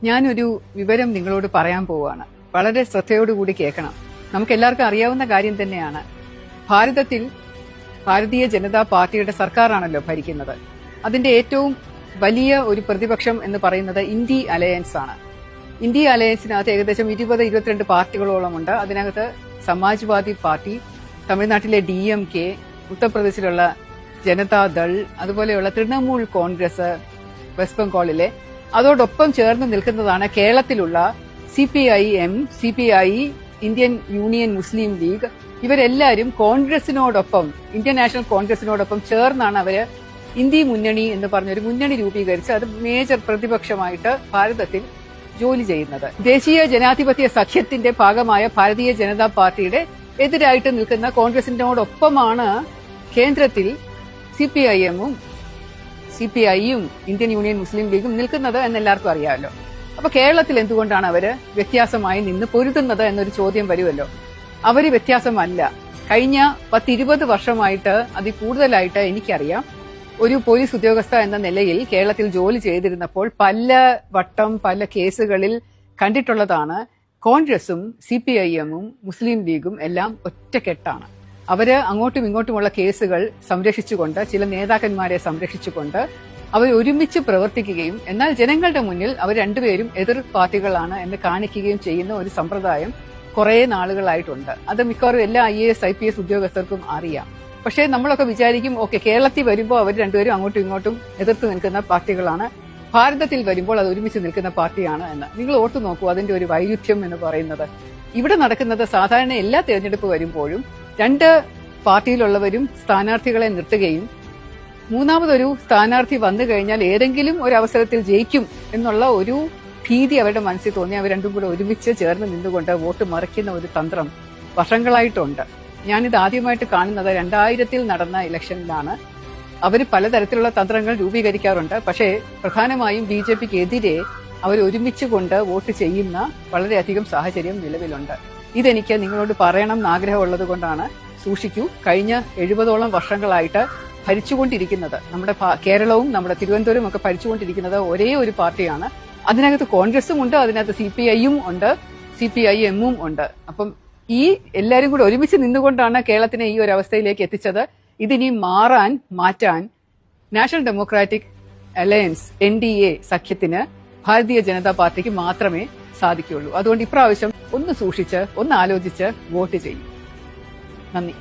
ഞാനൊരു വിവരം നിങ്ങളോട് പറയാൻ പോവുകയാണ്. വളരെ ശ്രദ്ധയോടുകൂടി കേൾക്കണം. നമുക്ക് എല്ലാവർക്കും അറിയാവുന്ന കാര്യം തന്നെയാണ്. ഭാരതത്തിൽ ഭാരതീയ ജനതാ പാർട്ടിയുടെ സർക്കാരാണല്ലോ ഭരിക്കുന്നത്. അതിന്റെ ഏറ്റവും വലിയ ഒരു പ്രതിപക്ഷം എന്ന് പറയുന്നത് ഇന്ത്യ അലയൻസ് ആണ്. ഇന്ത്യ അലയൻസിനകത്ത് ഏകദേശം 20-22 പാർട്ടികളോളമുണ്ട്. അതിനകത്ത് സമാജ്വാദി പാർട്ടി, തമിഴ്നാട്ടിലെ DMK, ഉത്തർപ്രദേശിലുള്ള ജനതാദൾ, അതുപോലെയുള്ള തൃണമൂൽ കോൺഗ്രസ്, വെസ്റ്റ് ബംഗാളിലെ, അതോടൊപ്പം ചേർന്ന് നിൽക്കുന്നതാണ് കേരളത്തിലുള്ള CPIM, CPI, ഇന്ത്യൻ യൂണിയൻ മുസ്ലിം ലീഗ്. ഇവരെല്ലാവരും കോൺഗ്രസിനോടൊപ്പം, ഇന്ത്യൻ നാഷണൽ കോൺഗ്രസിനോടൊപ്പം ചേർന്നാണ് അവര് ഇന്ത്യ മുന്നണി എന്ന് പറഞ്ഞൊരു മുന്നണി രൂപീകരിച്ച് അത് മേജർ പ്രതിപക്ഷമായിട്ട് ഭാരതത്തിൽ ജോലി ചെയ്യുന്നത്. ദേശീയ ജനാധിപത്യ സഖ്യത്തിന്റെ ഭാഗമായ ഭാരതീയ ജനതാ പാർട്ടിയുടെ എതിരായിട്ട് നിൽക്കുന്ന കോൺഗ്രസിനോടൊപ്പമാണ് കേന്ദ്രത്തിൽ CPIM-ഉം CPI-യും ഇന്ത്യൻ യൂണിയൻ മുസ്ലിം ലീഗും നിൽക്കുന്നത് എന്നെല്ലാവർക്കും അറിയാമല്ലോ. അപ്പൊ കേരളത്തിൽ എന്തുകൊണ്ടാണ് അവര് വ്യത്യാസമായി നിന്ന് പൊരുതുന്നത് എന്നൊരു ചോദ്യം വരുമല്ലോ. അവര് വ്യത്യാസമല്ല. കഴിഞ്ഞ 10-20 വർഷമായിട്ട് അതിൽ കൂടുതലായിട്ട് എനിക്കറിയാം. ഒരു പോലീസ് ഉദ്യോഗസ്ഥ എന്ന നിലയിൽ കേരളത്തിൽ ജോലി ചെയ്തിരുന്നപ്പോൾ പല കേസുകളിൽ കണ്ടിട്ടുള്ളതാണ്. കോൺഗ്രസും CPIM-ഉം മുസ്ലിം ലീഗും എല്ലാം ഒറ്റക്കെട്ടാണ്. അവര് അങ്ങോട്ടും ഇങ്ങോട്ടുമുള്ള കേസുകൾ സംരക്ഷിച്ചുകൊണ്ട്, ചില നേതാക്കന്മാരെ സംരക്ഷിച്ചുകൊണ്ട് അവർ ഒരുമിച്ച് പ്രവർത്തിക്കുകയും എന്നാൽ ജനങ്ങളുടെ മുന്നിൽ അവർ രണ്ടുപേരും എതിർ പാർട്ടികളാണ് എന്ന് കാണിക്കുകയും ചെയ്യുന്ന ഒരു സമ്പ്രദായം കുറെ നാളുകളായിട്ടുണ്ട്. അത് മിക്കവാറും എല്ലാ IAS IPS ഉദ്യോഗസ്ഥർക്കും അറിയാം. പക്ഷേ നമ്മളൊക്കെ വിചാരിക്കും, ഓക്കെ, കേരളത്തിൽ വരുമ്പോൾ അവർ രണ്ടുപേരും അങ്ങോട്ടും ഇങ്ങോട്ടും എതിർത്ത് നിൽക്കുന്ന പാർട്ടികളാണ്, ഭാരതത്തിൽ വരുമ്പോൾ അത് ഒരുമിച്ച് നിൽക്കുന്ന പാർട്ടിയാണ് എന്ന്. നിങ്ങൾ ഓർത്തു നോക്കൂ അതിന്റെ ഒരു വൈരുദ്ധ്യം എന്ന് പറയുന്നത്. ഇവിടെ നടക്കുന്നത് സാധാരണ എല്ലാ തെരഞ്ഞെടുപ്പ് വരുമ്പോഴും രണ്ട് പാർട്ടിയിലുള്ളവരും സ്ഥാനാർത്ഥികളെ നിർത്തുകയും മൂന്നാമതൊരു സ്ഥാനാർത്ഥി വന്നു കഴിഞ്ഞാൽ ഏതെങ്കിലും ഒരു അവസരത്തിൽ ജയിക്കും എന്നുള്ള ഒരു ഭീതി അവരുടെ മനസ്സിൽ തോന്നി അവർ രണ്ടും കൂടെ ഒരുമിച്ച് ചേർന്ന് നിന്നുകൊണ്ട് വോട്ട് മറിക്കുന്ന ഒരു തന്ത്രം വർഷങ്ങളായിട്ടുണ്ട്. ഞാനിത് ആദ്യമായിട്ട് കാണുന്നത് 2000-ൽ നടന്ന ഇലക്ഷനിലാണ്. അവർ പലതരത്തിലുള്ള തന്ത്രങ്ങൾ രൂപീകരിക്കാറുണ്ട്. പക്ഷേ പ്രധാനമായും BJPക്ക് എതിരെ അവർ ഒരുമിച്ച് കൊണ്ട് വോട്ട് ചെയ്യുന്ന വളരെയധികം സാഹചര്യം നിലവിലുണ്ട്. ഇതെനിക്ക് നിങ്ങളോട് പറയണം എന്ന് ആഗ്രഹമുള്ളത് കൊണ്ടാണ്. സൂക്ഷിക്കൂ. കഴിഞ്ഞ 70ഓളം വർഷങ്ങളായിട്ട് ഭരിച്ചുകൊണ്ടിരിക്കുന്നത്, നമ്മുടെ കേരളവും നമ്മുടെ തിരുവനന്തപുരവും ഒക്കെ ഭരിച്ചുകൊണ്ടിരിക്കുന്നത് ഒരേ ഒരു പാർട്ടിയാണ്. അതിനകത്ത് കോൺഗ്രസും ഉണ്ട്, അതിനകത്ത് CPI-യും ഉണ്ട്, CPIM-ഉം ഉണ്ട്. അപ്പം ഈ എല്ലാവരും കൂടെ ഒരുമിച്ച് നിന്നുകൊണ്ടാണ് കേരളത്തിനെ ഈ ഒരു അവസ്ഥയിലേക്ക് എത്തിച്ചത്. ഇതിനി മാറ്റാൻ നാഷണൽ ഡെമോക്രാറ്റിക് അലയൻസ് NDA സഖ്യത്തിന്, ഭാരതീയ ജനതാ പാർട്ടിക്ക് മാത്രമേ സാധിക്കുകയുള്ളൂ. അതുകൊണ്ട് ഇപ്രാവശ്യം ഒന്ന് സൂക്ഷിച്ച്, ഒന്ന് ആലോചിച്ച് വോട്ട് ചെയ്യും. നന്ദി.